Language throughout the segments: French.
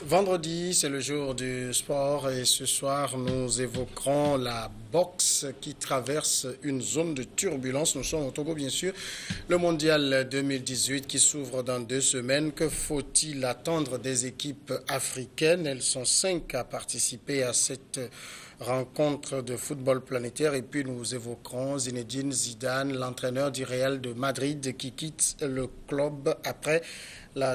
Vendredi, c'est le jour du sport et ce soir, nous évoquerons la boxe qui traverse une zone de turbulence. Nous sommes au Togo, bien sûr. Le mondial 2018 qui s'ouvre dans 2 semaines. Que faut-il attendre des équipes africaines? Elles sont 5 à participer à cette rencontre de football planétaire. Et puis nous évoquerons Zinedine Zidane, l'entraîneur du Real de Madrid qui quitte le club après le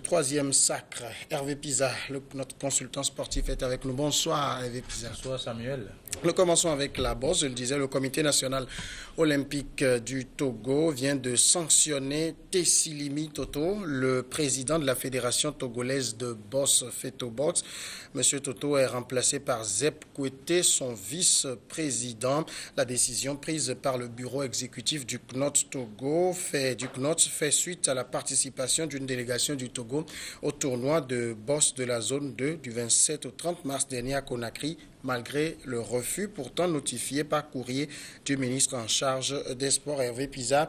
troisième sacre. Hervé Pisa, notre consultant sportif, est avec nous. Bonsoir Hervé Pisa. Bonsoir Samuel. Nous commençons avec la boxe. Je le disais, le comité national olympique du Togo vient de sanctionner Tessilimi Toto, le président de la fédération togolaise de boxe Fetobox. Monsieur Toto est remplacé par Zep Kouete, son vice-président. La décision prise par le bureau exécutif du CNOT Togo fait suite à la participation d'une délégation du Togo au tournoi de boxe de la zone 2 du 27 au 30 mars dernier à Conakry, malgré le refus pourtant notifié par courrier du ministre en charge des sports, Hervé Pisa.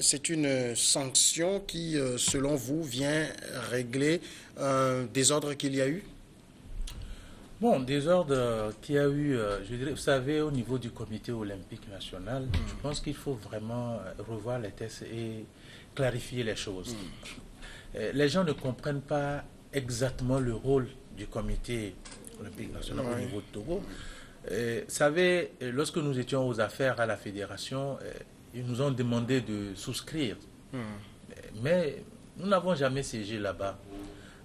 C'est une sanction qui, selon vous, vient régler un désordre qu'il y a eu? Bon, désordre qu'il y a eu, je dirais, vous savez, au niveau du comité olympique national, je pense qu'il faut vraiment revoir les tests et clarifier les choses. Les gens ne comprennent pas exactement le rôle du comité olympique national au niveau de Togo. Vous savez, lorsque nous étions aux affaires à la fédération, ils nous ont demandé de souscrire. Mais nous n'avons jamais siégé là-bas.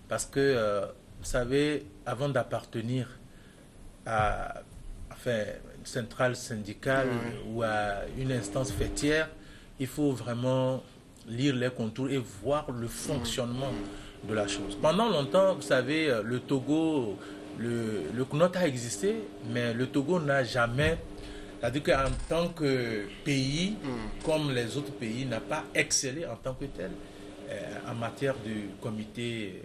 Parce que, vous savez, avant d'appartenir à une centrale syndicale ou à une instance fêtière, il faut vraiment lire les contours et voir le fonctionnement de la chose. Pendant longtemps, vous savez, le Togo, le CNOT a existé, mais le Togo n'a jamais, c'est-à-dire qu'en tant que pays, comme les autres pays, n'a pas excellé en tant que tel en matière du comité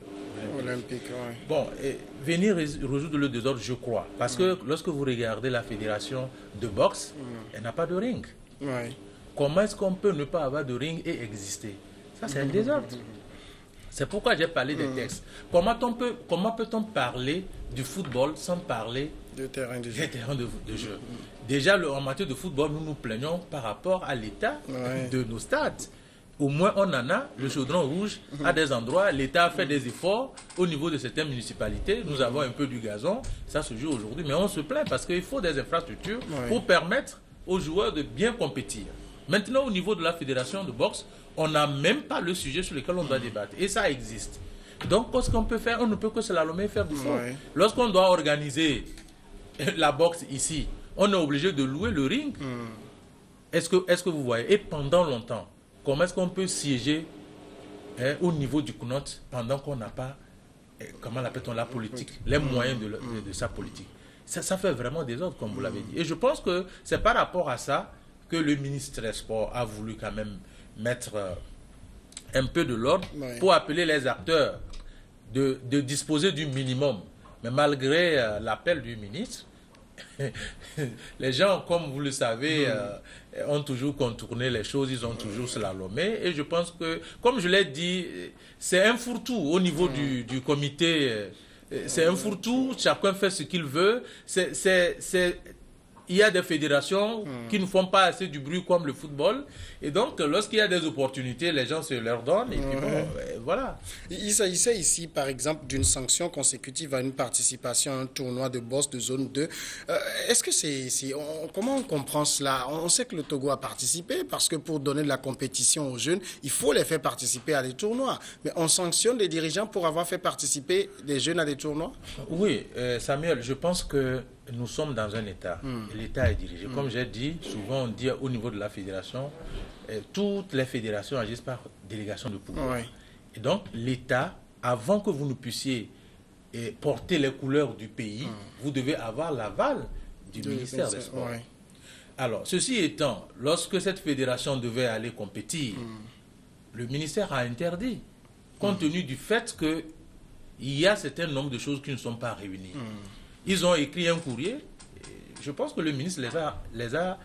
olympique. Bon, venir résoudre le désordre, je crois, parce que lorsque vous regardez la fédération de boxe, elle n'a pas de ring. Comment est-ce qu'on peut ne pas avoir de ring et exister? Ça, c'est un désordre. C'est pourquoi j'ai parlé des textes. Comment peut-on parler du football sans parler des terrains de jeu? Déjà, en matière de football, nous nous plaignons par rapport à l'état de nos stades. Au moins, on en a. Le chaudron rouge, à des endroits, l'État a fait des efforts au niveau de certaines municipalités. Nous avons un peu du gazon. Ça se joue aujourd'hui. Mais on se plaint parce qu'il faut des infrastructures pour permettre aux joueurs de bien compétir. Maintenant, au niveau de la fédération de boxe, on n'a même pas le sujet sur lequel on doit débattre. Et ça existe. Donc, ce qu'on peut faire, on ne peut que slalomer et faire du sport. Lorsqu'on doit organiser la boxe ici, on est obligé de louer le ring. Est-ce que vous voyez? Et pendant longtemps, comment est-ce qu'on peut siéger au niveau du CNOT pendant qu'on n'a pas, comment l'appelle-t-on, la politique, les moyens de sa politique? Ça fait vraiment des ordres, comme vous l'avez dit. Et je pense que c'est par rapport à ça que le ministre des Sports a voulu quand même mettre un peu de l'ordre pour appeler les acteurs de disposer du minimum. Mais malgré l'appel du ministre, les gens, comme vous le savez, ont toujours contourné les choses, ils ont toujours slalomé. Et je pense que, comme je l'ai dit, c'est un fourre-tout au niveau du comité. C'est un fourre-tout, chacun fait ce qu'il veut. Il y a des fédérations qui ne font pas assez du bruit comme le football. Et donc, lorsqu'il y a des opportunités, les gens se leur donnent. Et puis bon, voilà. Il s'agissait ici, par exemple, d'une sanction consécutive à une participation à un tournoi de boxe de zone 2. Est-ce que comment on comprend cela? On sait que le Togo a participé parce que pour donner de la compétition aux jeunes, il faut les faire participer à des tournois. Mais on sanctionne les dirigeants pour avoir fait participer des jeunes à des tournois? Oui, Samuel, je pense que nous sommes dans un État. L'État est dirigé. Comme j'ai dit, souvent on dit au niveau de la fédération, toutes les fédérations agissent par délégation de pouvoir. Et donc l'État, avant que vous ne puissiez porter les couleurs du pays, vous devez avoir l'aval du ministère des Sports. Alors, ceci étant, lorsque cette fédération devait aller compétir, le ministère a interdit, compte tenu du fait qu'il y a un certain nombre de choses qui ne sont pas réunies. Ils ont écrit un courrier. Je pense que le ministre les a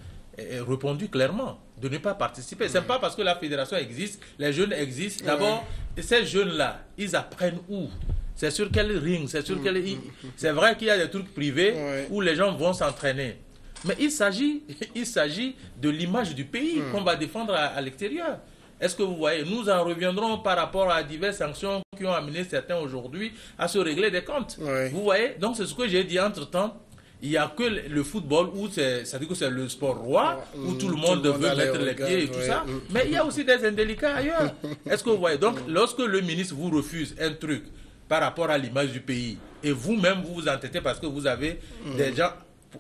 répondu clairement de ne pas participer. Ce n'est pas parce que la fédération existe, les jeunes existent. D'abord, ces jeunes-là, ils apprennent où? C'est sur quel ring? C'est sur quel... C'est vrai qu'il y a des trucs privés où les gens vont s'entraîner. Mais il s'agit de l'image du pays qu'on va défendre à l'extérieur. Est-ce que vous voyez? Nous en reviendrons par rapport à diverses sanctions qui ont amené certains aujourd'hui à se régler des comptes. Vous voyez? Donc c'est ce que j'ai dit entre-temps. Il n'y a que le football où c'est-à-dire que c'est le sport roi, où tout le monde veut mettre les pieds et tout ça. Mais il y a aussi des indélicats ailleurs. Est-ce que vous voyez? Donc lorsque le ministre vous refuse un truc par rapport à l'image du pays, et vous-même vous vous entêtez parce que vous avez des gens,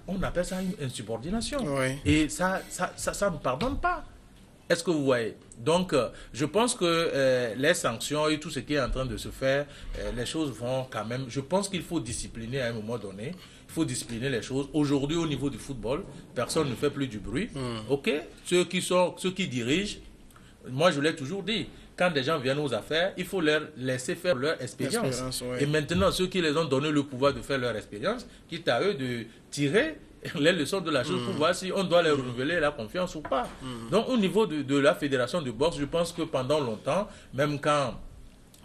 on appelle ça une insubordination. Et ça ne pardonne pas. Est-ce que vous voyez? Donc, je pense que les sanctions et tout ce qui est en train de se faire, les choses vont quand même... Je pense qu'il faut discipliner à un moment donné. Il faut discipliner les choses. Aujourd'hui, au niveau du football, personne ne fait plus du bruit. OK? Ceux qui dirigent, moi je l'ai toujours dit, quand des gens viennent aux affaires, il faut leur laisser faire leur expérience. Et maintenant, ceux qui les ont donné le pouvoir de faire leur expérience, quitte à eux de tirer les leçons de la chose pour voir si on doit leur renouveler la confiance ou pas. Donc au niveau de la fédération de boxe, je pense que pendant longtemps, même quand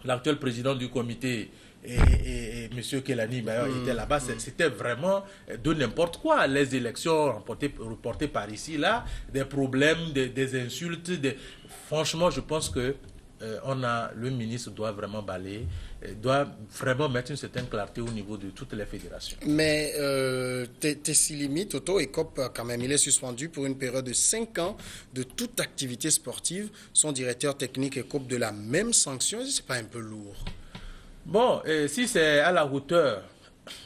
l'actuel président du comité et M. Kelani était là-bas, c'était vraiment de n'importe quoi. Les élections reportées par ici, là, des problèmes, des insultes. Franchement, je pense que le ministre doit vraiment balayer, doit vraiment mettre une certaine clarté au niveau de toutes les fédérations. Mais Tessilimi Toto écope quand même, il est suspendu pour une période de 5 ans de toute activité sportive. Son directeur technique écope de la même sanction. C'est pas un peu lourd? Bon, si c'est à la hauteur,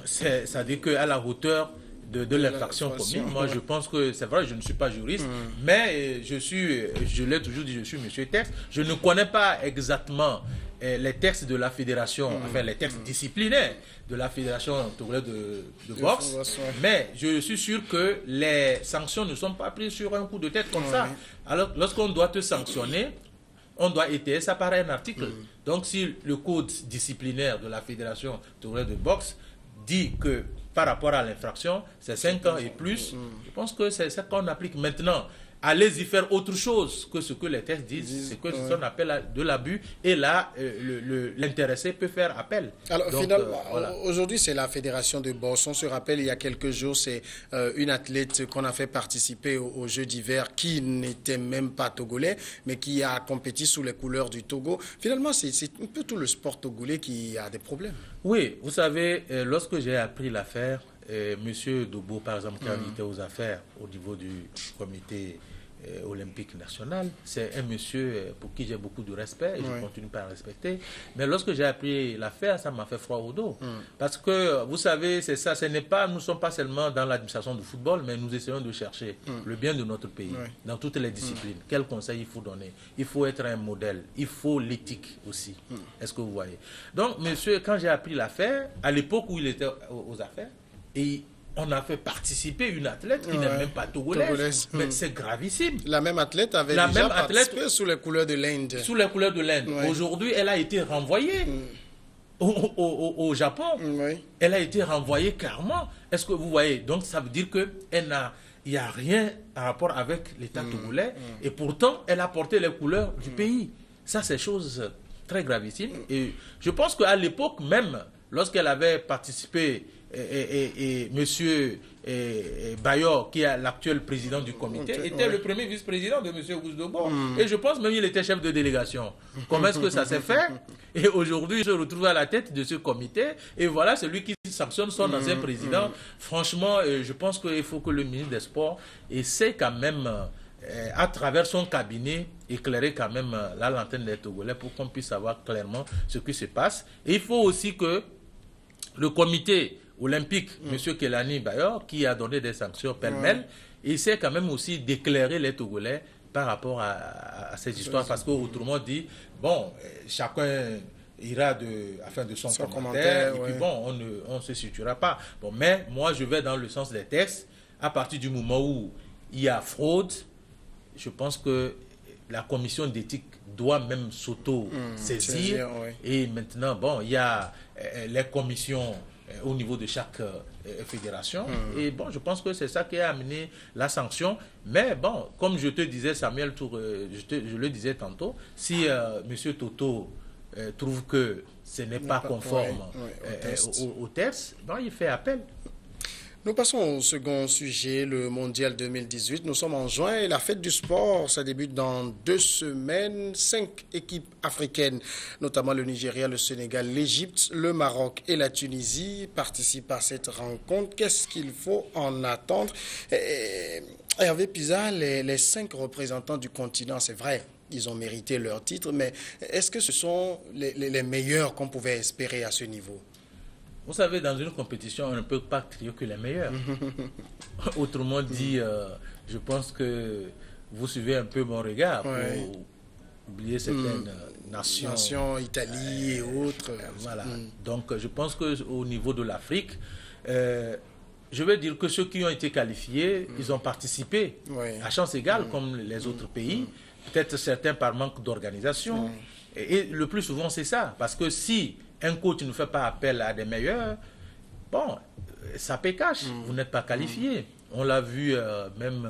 ça dit qu'à la hauteur de l'infraction commise, moi je pense que c'est vrai, je ne suis pas juriste, mais je l'ai toujours dit, je suis monsieur texte. Je ne connais pas exactement les textes de la fédération, enfin les textes disciplinaires de la fédération togolaise de boxe, mais je suis sûr que les sanctions ne sont pas prises sur un coup de tête comme ça. Alors, lorsqu'on doit te sanctionner, on doit étayer ça par un article. Donc, si le code disciplinaire de la fédération togolaise de boxe dit que par rapport à l'infraction, c'est 5 ans et plus, je pense que c'est ça qu'on applique maintenant. Allez-y faire autre chose que ce que les textes disent, c'est que ce qu'on appelle de l'abus, et là, l'intéressé peut faire appel. Alors, donc, finalement, aujourd'hui, c'est la fédération de boxe. On se rappelle, il y a quelques jours, c'est une athlète qu'on a fait participer aux Jeux d'hiver qui n'était même pas togolais, mais qui a compéti sous les couleurs du Togo. Finalement, c'est un peu tout le sport togolais qui a des problèmes. Oui, vous savez, lorsque j'ai appris l'affaire, Monsieur Dobo, par exemple, qui a invité aux affaires au niveau du comité olympique national, c'est un monsieur pour qui j'ai beaucoup de respect et je continue par respecter. Mais lorsque j'ai appris l'affaire, ça m'a fait froid au dos. Parce que, vous savez, c'est ça, nous ne sommes pas seulement dans l'administration du football, mais nous essayons de chercher le bien de notre pays, dans toutes les disciplines. Quel conseil il faut donner? Il faut être un modèle, il faut l'éthique aussi. Est-ce que vous voyez? Donc, monsieur, quand j'ai appris l'affaire, à l'époque où il était aux affaires, et on a fait participer une athlète qui n'est même pas togolaise. Mais c'est gravissime. La même athlète avait déjà participé sous les couleurs de l'Inde. Sous les couleurs de l'Inde. Aujourd'hui, elle a été renvoyée au Japon. Elle a été renvoyée clairement. Est-ce que vous voyez? Donc, ça veut dire qu'il n'y a rien en rapport avec l'État togolais. Et pourtant, elle a porté les couleurs du pays. Ça, c'est chose très gravissime. Et je pense qu'à l'époque même, lorsqu'elle avait participé... Et monsieur Bayor, qui est l'actuel président du comité, était le premier vice-président de monsieur Ousdobo. Et je pense même qu'il était chef de délégation. Comment est-ce que ça s'est fait? Et aujourd'hui, il se retrouve à la tête de ce comité. Et voilà, celui qui sanctionne son ancien président. Franchement, je pense qu'il faut que le ministre des Sports essaie quand même, à travers son cabinet, éclairer quand même la lanterne des Togolais pour qu'on puisse savoir clairement ce qui se passe. Et il faut aussi que le comité olympique, M. Kelani Bayor, qui a donné des sanctions pêle-mêle, essaie quand même aussi d'éclairer les Togolais par rapport à ces histoires, parce qu'autrement dit, bon, chacun ira afin de son commentaire, et puis bon, on ne se situera pas. Bon, mais moi, je vais dans le sens des textes. À partir du moment où il y a fraude, je pense que la commission d'éthique doit même s'auto-saisir. Et maintenant, bon, il y a les commissions au niveau de chaque fédération. Et bon, je pense que c'est ça qui a amené la sanction. Mais bon, comme je te disais, Samuel, je le disais tantôt, si M. Toto trouve que ce n'est pas conforme au test, donc il fait appel. Nous passons au second sujet, le Mondial 2018. Nous sommes en juin et la fête du sport, ça débute dans 2 semaines. 5 équipes africaines, notamment le Nigeria, le Sénégal, l'Égypte, le Maroc et la Tunisie participent à cette rencontre. Qu'est-ce qu'il faut en attendre? Hervé Pisa, les 5 représentants du continent, c'est vrai, ils ont mérité leur titre, mais est-ce que ce sont les meilleurs qu'on pouvait espérer à ce niveau? Vous savez, dans une compétition, on ne peut pas crier que les meilleurs. Autrement dit, je pense que vous suivez un peu mon regard pour oublier certaines nations. Italie et autres. Voilà. Donc, je pense qu'au niveau de l'Afrique, je veux dire que ceux qui ont été qualifiés, ils ont participé à chance égale comme les autres pays. Peut-être certains par manque d'organisation. Et le plus souvent, c'est ça. Parce que si un coach ne fait pas appel à des meilleurs, bon, ça paie cash. Vous n'êtes pas qualifié. On l'a vu même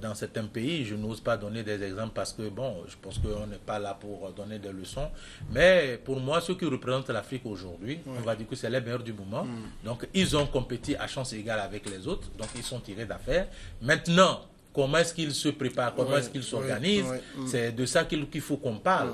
dans certains pays. Je n'ose pas donner des exemples parce que, bon, je pense qu'on n'est pas là pour donner des leçons. Mais pour moi, ceux qui représentent l'Afrique aujourd'hui, on va dire que c'est les meilleurs du moment. Donc, ils ont compétit à chance égale avec les autres. Donc, ils sont tirés d'affaire. Maintenant, comment est-ce qu'ils se préparent, comment est-ce qu'ils s'organisent, c'est de ça qu'il faut qu'on parle.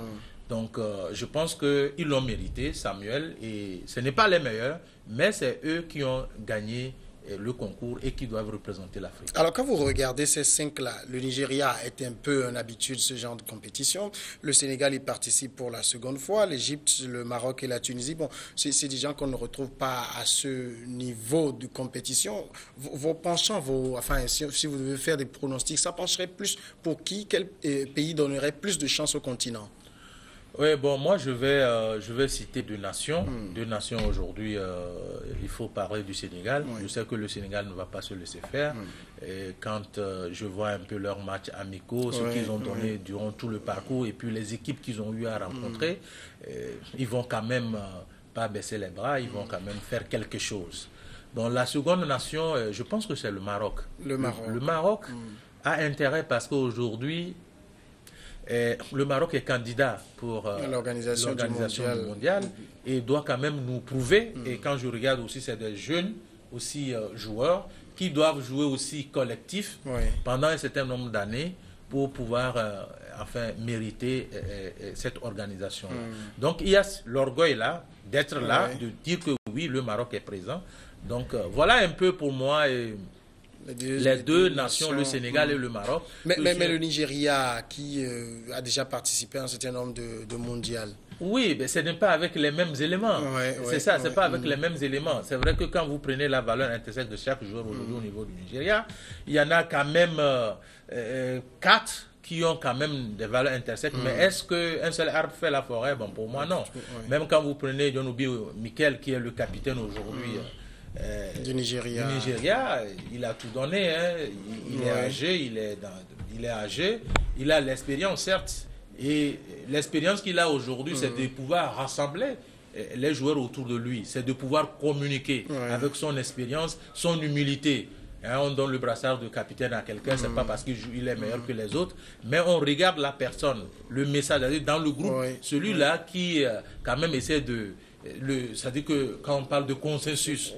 Donc, je pense qu'ils l'ont mérité, Samuel, et ce n'est pas les meilleurs, mais c'est eux qui ont gagné le concours et qui doivent représenter l'Afrique. Alors, quand vous regardez ces 5-là, le Nigeria est un peu un habitué de ce genre de compétition. Le Sénégal y participe pour la seconde fois. L'Égypte, le Maroc et la Tunisie, bon, c'est des gens qu'on ne retrouve pas à ce niveau de compétition. Vos penchants, enfin, si vous devez faire des pronostics, ça pencherait plus pour qui? Quel pays donnerait plus de chances au continent? Oui, bon, moi je vais citer 2 nations. 2 nations aujourd'hui, il faut parler du Sénégal. Je sais que le Sénégal ne va pas se laisser faire. Et quand je vois un peu leurs matchs amicaux, ce qu'ils ont donné durant tout le parcours et puis les équipes qu'ils ont eu à rencontrer, ils vont quand même pas baisser les bras, ils vont quand même faire quelque chose. Bon, la seconde nation, je pense que c'est le Maroc. Le Maroc a intérêt parce qu'aujourd'hui, le Maroc est candidat pour l'organisation du mondial et doit quand même nous prouver. Et quand je regarde aussi, c'est des jeunes aussi joueurs qui doivent jouer aussi collectif pendant un certain nombre d'années pour pouvoir enfin mériter cette organisation. Donc il y a l'orgueil là, d'être là, de dire que oui, le Maroc est présent. Donc voilà un peu pour moi les deux nations, le Sénégal et le Maroc. Mais le Nigeria, qui a déjà participé à un certain nombre de mondiales. Oui, mais ce n'est pas avec les mêmes éléments. C'est ça, c'est pas avec les mêmes éléments. C'est vrai que quand vous prenez la valeur intrinsèque de chaque joueur aujourd'hui au niveau du Nigeria, il y en a quand même 4 qui ont quand même des valeurs intrinsèques. Mais est-ce qu'un seul arbre fait la forêt? Bon, pour moi, non. Même quand vous prenez Yonobi Mikel, qui est le capitaine aujourd'hui du Nigeria, il a tout donné. Il est âgé, il a l'expérience, certes. Et l'expérience qu'il a aujourd'hui, c'est de pouvoir rassembler les joueurs autour de lui. C'est de pouvoir communiquer avec son expérience, son humilité. On donne le brassard de capitaine à quelqu'un, c'est pas parce qu'il est meilleur que les autres, mais on regarde la personne, le message dans le groupe, celui-là qui quand même essaie de... C'est-à-dire que quand on parle de consensus,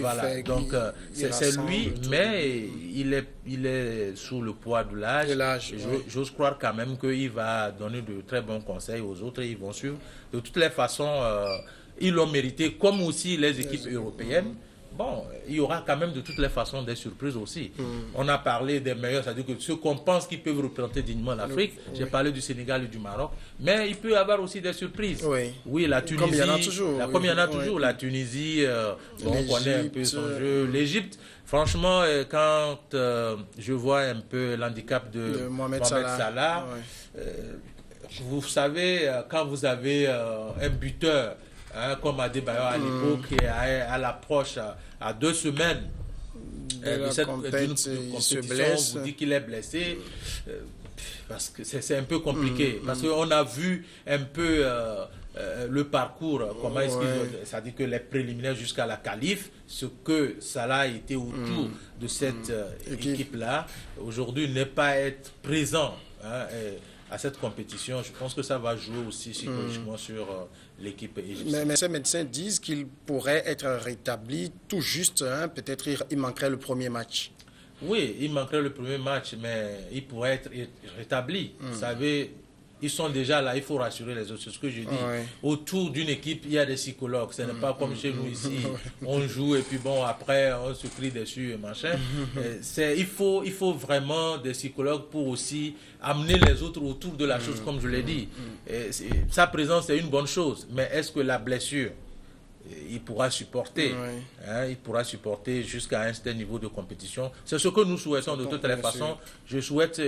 voilà. Donc c'est lui, mais il est sous le poids de l'âge. J'ose croire quand même qu'il va donner de très bons conseils aux autres et ils vont suivre. De toutes les façons, ils l'ont mérité, comme aussi les équipes européennes. Bon, il y aura quand même de toutes les façons des surprises aussi. On a parlé des meilleurs, c'est-à-dire que ceux qu'on pense qu'ils peuvent représenter dignement l'Afrique. J'ai parlé du Sénégal et du Maroc. Mais il peut y avoir aussi des surprises. Oui, la Tunisie. Comme il y en a toujours. Comme il y en a toujours. La Tunisie, on connaît un peu son jeu. L'Égypte, franchement, quand je vois un peu l'handicap de Mohamed Salah, vous savez, quand vous avez un buteur, comme Adebayor à l'époque, qui est à l'approche à 2 semaines d'une compétition, on vous dit qu'il est blessé, parce que c'est un peu compliqué, parce qu'on a vu un peu le parcours, comment est-ce c'est-à-dire que les préliminaires jusqu'à la qualif, ce que Salah a été autour de cette équipe-là, aujourd'hui ne pas être présent à cette compétition, je pense que ça va jouer aussi psychologiquement sur l'équipe égyptienne. Mais ces médecins disent qu'il pourrait être rétabli tout juste, hein, peut-être il manquerait le premier match. Oui, il manquerait le premier match, mais il pourrait être rétabli. Vous savez, ils sont déjà là, il faut rassurer les autres. C'est ce que je dis. Ouais. Autour d'une équipe, il y a des psychologues. Ce n'est pas comme chez nous ici. On joue et puis bon, après, on se crie dessus et machin. Il faut vraiment des psychologues pour aussi amener les autres autour de la chose, comme je l'ai dit. Sa présence est une bonne chose. Mais est-ce que la blessure, il pourra supporter, hein, il pourra supporter jusqu'à un certain niveau de compétition? C'est ce que nous souhaitons de toutes les façons. Je souhaite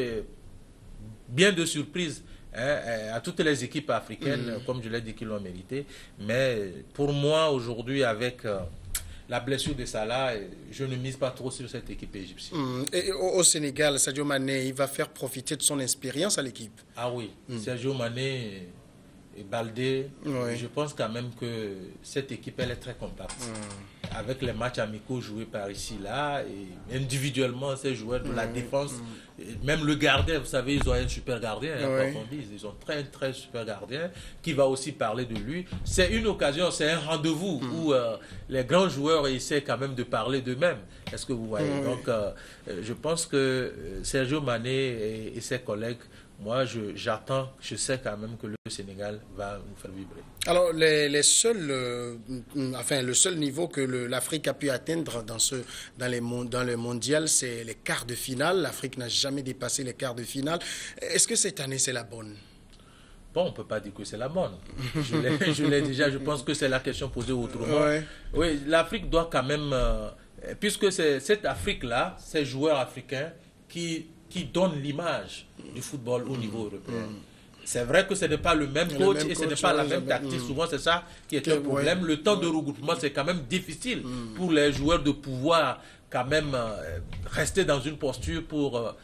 bien de surprises à toutes les équipes africaines, comme je l'ai dit, qui l'ont mérité. Mais pour moi, aujourd'hui, avec la blessure de Salah, je ne mise pas trop sur cette équipe égyptienne. Et au Sénégal, Sadio Mané, il va faire profiter de son expérience à l'équipe. Ah oui, Sadio Mané et Baldé, je pense quand même que cette équipe, elle est très compacte. Avec les matchs amicaux joués par ici, là, et individuellement, ces joueurs de la défense, même le gardien, vous savez, ils ont un super gardien, hein, comme on dit, ils ont très super gardien, qui va aussi parler de lui. C'est une occasion, c'est un rendez-vous où les grands joueurs essaient quand même de parler d'eux-mêmes. Est-ce que vous voyez? Donc, je pense que Sadio Mané et ses collègues, moi, j'attends, je sais quand même que le Sénégal va nous faire vibrer. Alors, le seul niveau que l'Afrique a pu atteindre dans le mondial, c'est les quarts de finale. L'Afrique n'a jamais dépassé les quarts de finale. Est-ce que cette année, c'est la bonne? Bon, on ne peut pas dire que c'est la bonne. Je l'ai déjà, je pense que c'est la question posée autrement. Oui, l'Afrique doit quand même, puisque c'est cette Afrique-là, ces joueurs africains qui donnent l'image du football au niveau européen. C'est vrai que ce n'est pas le même coach et ce n'est pas la même tactique. Souvent, c'est ça qui est un problème. Le temps de regroupement, c'est quand même difficile pour les joueurs de pouvoir quand même rester dans une posture pour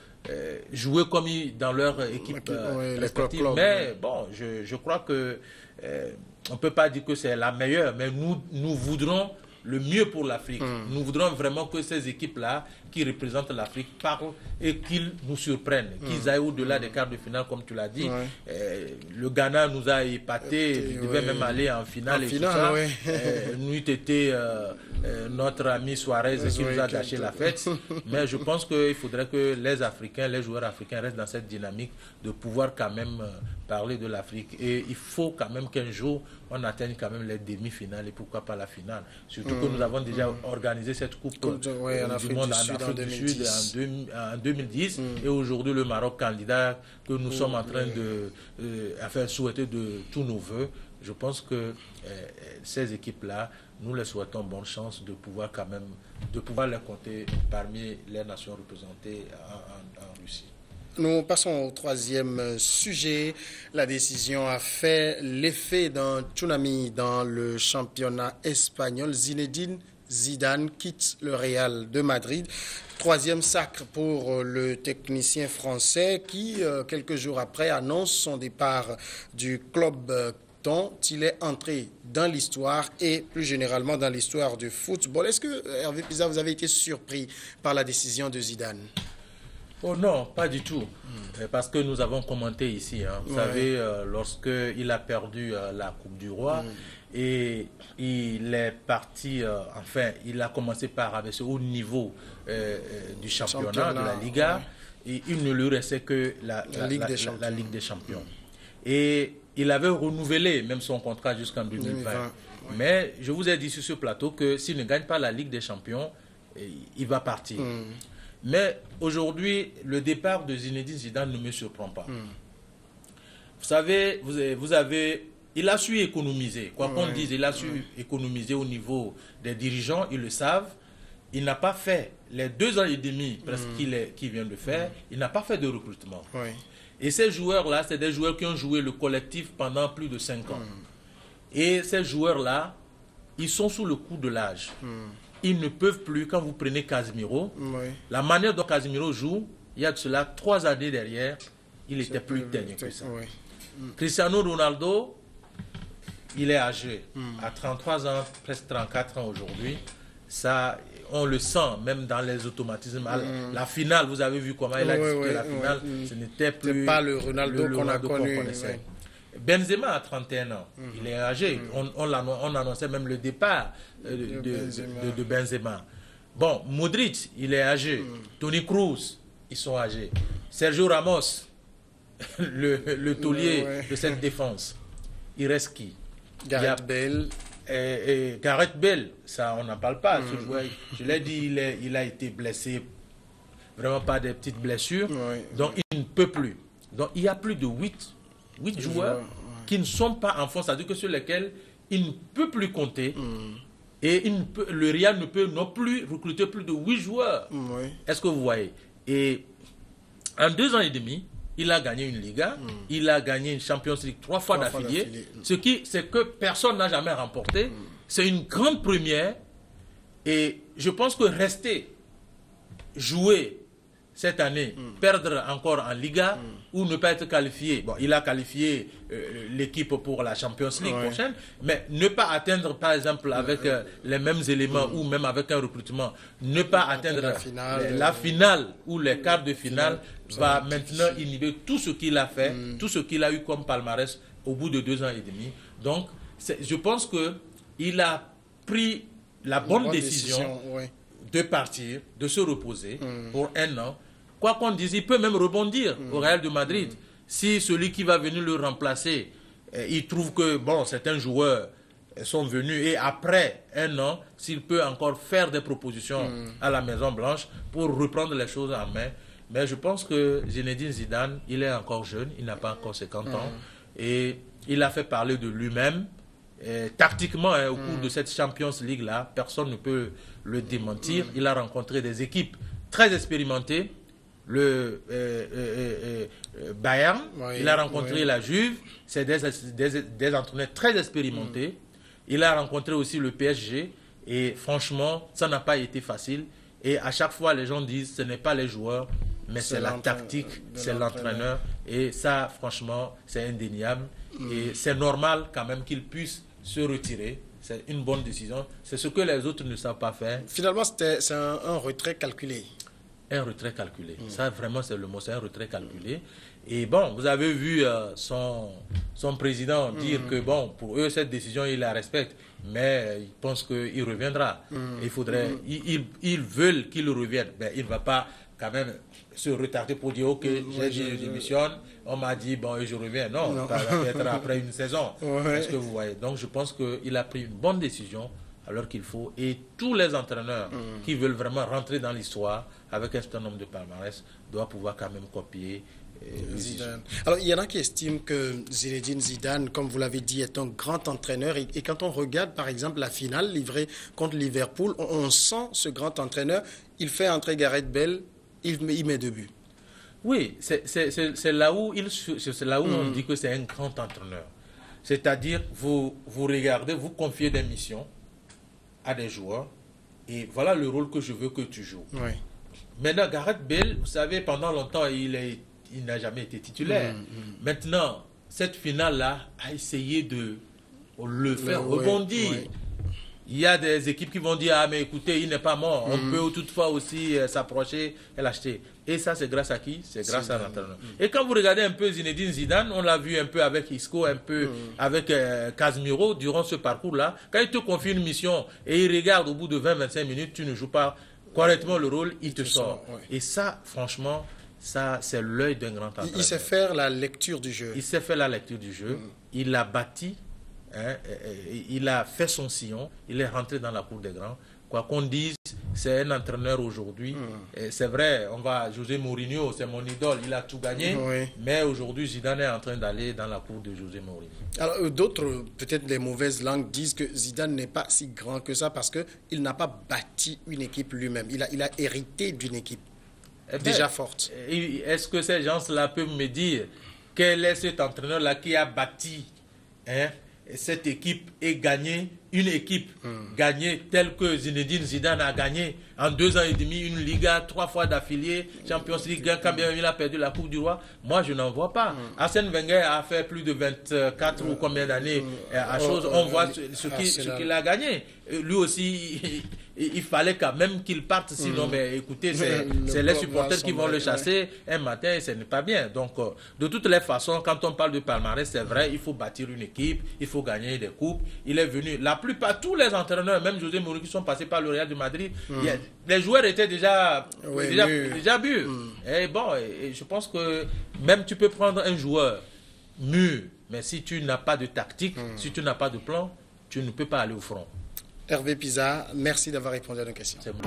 jouer comme dans leur équipe respective. Mais bon, je crois que on ne peut pas dire que c'est la meilleure, mais nous voudrons le mieux pour l'Afrique. Nous voudrons vraiment que ces équipes-là qui représentent l'Afrique parlent et qu'ils nous surprennent, qu'ils aillent au-delà des quarts de finale, comme tu l'as dit. Le Ghana nous a épatés, il devait même aller en finale. Nous était notre ami Suarez qui nous a gâché la fête. Mais je pense qu'il faudrait que les Africains, les joueurs africains restent dans cette dynamique de pouvoir quand même parler de l'Afrique. Et il faut quand même qu'un jour, on atteigne quand même les demi-finales et pourquoi pas la finale. Surtout que nous avons déjà organisé cette Coupe du Monde en Afrique du Sud en 2010 et aujourd'hui le Maroc candidat que nous sommes en train de souhaiter de tous nos voeux. Je pense que ces équipes-là, nous les souhaitons bonne chance de pouvoir quand même, de pouvoir les compter parmi les nations représentées en Russie. Nous passons au troisième sujet. La décision a fait l'effet d'un tsunami dans le championnat espagnol. Zinedine Zidane quitte le Real de Madrid. Troisième sacre pour le technicien français qui, quelques jours après, annonce son départ du club dont il est entré dans l'histoire et plus généralement dans l'histoire du football. Est-ce que, Hervé Pisa, vous avez été surpris par la décision de Zidane? Oh non, pas du tout. Parce que nous avons commenté ici. Hein. Vous savez, lorsqu'il a perdu la Coupe du Roi et il est parti, enfin, il a commencé par abaisser au niveau du championnat, de la Liga. Et il ne lui restait que la Ligue des Champions. Et il avait renouvelé même son contrat jusqu'en 2020. Mais je vous ai dit sur ce plateau que s'il ne gagne pas la Ligue des Champions, il va partir. Mais aujourd'hui, le départ de Zinedine Zidane ne me surprend pas. Vous savez, il a su économiser. Quoi qu'on dise, il a su économiser au niveau des dirigeants, ils le savent. Il n'a pas fait, les 2 ans et demi presque qu'il vient de faire, il n'a pas fait de recrutement. Et ces joueurs-là, c'est des joueurs qui ont joué le collectif pendant plus de 5 ans. Et ces joueurs-là, ils sont sous le coup de l'âge. Ils ne peuvent plus, quand vous prenez Casemiro, la manière dont Casemiro joue, il y a de cela 3 années derrière, il était plus teigne que ça. Cristiano Ronaldo, il est âgé, à 33 ans, presque 34 ans aujourd'hui. Ça, on le sent, même dans les automatismes. La finale, vous avez vu comment il a disputé la finale. Ce n'était plus pas le Ronaldo qu'on a connu. Benzema a 31 ans. Il est âgé. On annonçait même le départ de Benzema. Bon, Modric, il est âgé. Toni Kroos, ils sont âgés. Sergio Ramos, le taulier de cette défense. Il reste qui? Gareth Bale. Gareth Bale, ça on n'en parle pas. Ce joueur, je l'ai dit, il a été blessé, vraiment pas des petites blessures, donc il ne peut plus. Donc il y a plus de 8 joueurs qui ne sont pas en fond, c'est-à-dire que sur lesquels il ne peut plus compter. Et le Real ne peut non plus recruter plus de 8 joueurs. Est-ce que vous voyez? Et en 2 ans et demi, il a gagné une Liga, il a gagné une Champions League 3 fois d'affilée. C'est que personne n'a jamais remporté. C'est une grande première. Et je pense que rester, jouer cette année, perdre encore en Liga ou ne pas être qualifié. Bon, il a qualifié l'équipe pour la Champions League prochaine, mais ne pas atteindre, par exemple, avec les mêmes éléments ou même avec un recrutement, ne pas atteindre la finale ou les quarts de finale va maintenant inhiber tout ce qu'il a fait, tout ce qu'il a eu comme palmarès au bout de 2 ans et demi. Donc, je pense qu'il a pris la bonne décision de partir, de se reposer pour 1 an. Quoi qu'on dise, il peut même rebondir au Real de Madrid. Si celui qui va venir le remplacer, il trouve que bon, certains joueurs sont venus et après 1 an, s'il peut encore faire des propositions à la Maison Blanche pour reprendre les choses en main. Mais je pense que Zinedine Zidane, il est encore jeune, il n'a pas encore 50 ans et il a fait parler de lui-même. Tactiquement, au cours de cette Champions League-là, personne ne peut le démentir. Il a rencontré des équipes très expérimentées. Le Bayern, il a rencontré la Juve, c'est des entraîneurs très expérimentés. Il a rencontré aussi le PSG et franchement, ça n'a pas été facile. Et à chaque fois, les gens disent ce n'est pas les joueurs, mais c'est la tactique, c'est l'entraîneur. Et ça, franchement, c'est indéniable. Et c'est normal quand même qu'il puisse se retirer. C'est une bonne décision. C'est ce que les autres ne savent pas faire. Finalement, c'est un retrait calculé. Un retrait calculé. Ça, vraiment, c'est le mot. C'est un retrait calculé. Et bon, vous avez vu son président dire que, bon, pour eux, cette décision, ils la respectent. Mais ils pensent qu'il reviendra. Il faudrait... Ils veulent qu'il revienne. Mais il ne va pas quand même se retarder pour dire, OK, je démissionne. On m'a dit, bon, et je reviens. Non, ça va être après une saison. Est-ce que vous voyez? Donc, je pense qu'il a pris une bonne décision alors qu'il faut. Et tous les entraîneurs qui veulent vraiment rentrer dans l'histoire avec un certain nombre de palmarès doivent pouvoir quand même copier Zidane. Alors, il y en a qui estiment que Zinedine Zidane, comme vous l'avez dit, est un grand entraîneur. Et quand on regarde, par exemple, la finale livrée contre Liverpool, on sent ce grand entraîneur. Il fait entrer Gareth Bale, il met 2 buts. Oui, c'est là où, on dit que c'est un grand entraîneur. C'est-à-dire, vous regardez, vous confiez des missions à des joueurs et voilà le rôle que je veux que tu joues. Maintenant, Gareth Bale, vous savez, pendant longtemps, il n'a jamais été titulaire. Maintenant, cette finale-là a essayé de le faire rebondir. Il y a des équipes qui vont dire, ah mais écoutez, il n'est pas mort. On peut toutefois aussi s'approcher et l'acheter. Et ça, c'est grâce à qui? C'est grâce à l'entraîneur. Et quand vous regardez un peu Zinedine Zidane, on l'a vu un peu avec Isco, un peu avec Casemiro durant ce parcours-là. Quand il te confie une mission et il regarde au bout de 20-25 minutes, tu ne joues pas correctement le rôle, il te sort. Et ça, franchement, ça, c'est l'œil d'un grand entraîneur. Il sait faire la lecture du jeu. Il sait faire la lecture du jeu. Il l'a bâti. Il a fait son sillon. Il est rentré dans la cour des grands. Quoi qu'on dise, c'est un entraîneur aujourd'hui. C'est vrai, José Mourinho, c'est mon idole. Il a tout gagné. Mais aujourd'hui, Zidane est en train d'aller dans la cour de José Mourinho. Alors, d'autres, peut-être les mauvaises langues, disent que Zidane n'est pas si grand que ça parce qu'il n'a pas bâti une équipe lui-même. Il a hérité d'une équipe déjà forte. Est-ce que ces gens-là peuvent me dire quel est cet entraîneur-là qui a bâti cette équipe et gagné une équipe gagnée telle que Zinedine Zidane a gagné en 2 ans et demi une Liga 3 fois d'affilée, Champions League, quand bien il a perdu la Coupe du Roi, moi je n'en vois pas. Arsène Wenger a fait plus de 24 ou combien d'années à chose, on voit ce qu'il a gagné. Lui aussi, il fallait quand même qu'il parte, sinon, mais écoutez, c'est les supporters qui vont le chasser un matin et ce n'est pas bien. Donc, de toutes les façons, quand on parle de palmarès, c'est vrai, il faut bâtir une équipe, il faut gagner des coupes. Il est venu, la plupart, tous les entraîneurs, même José Mourinho, qui sont passés par le Real de Madrid, les joueurs étaient déjà mûrs. Et bon, je pense que même tu peux prendre un joueur mûr, mais si tu n'as pas de tactique, si tu n'as pas de plan, tu ne peux pas aller au front. Hervé Pisa, merci d'avoir répondu à nos questions. C'est bon.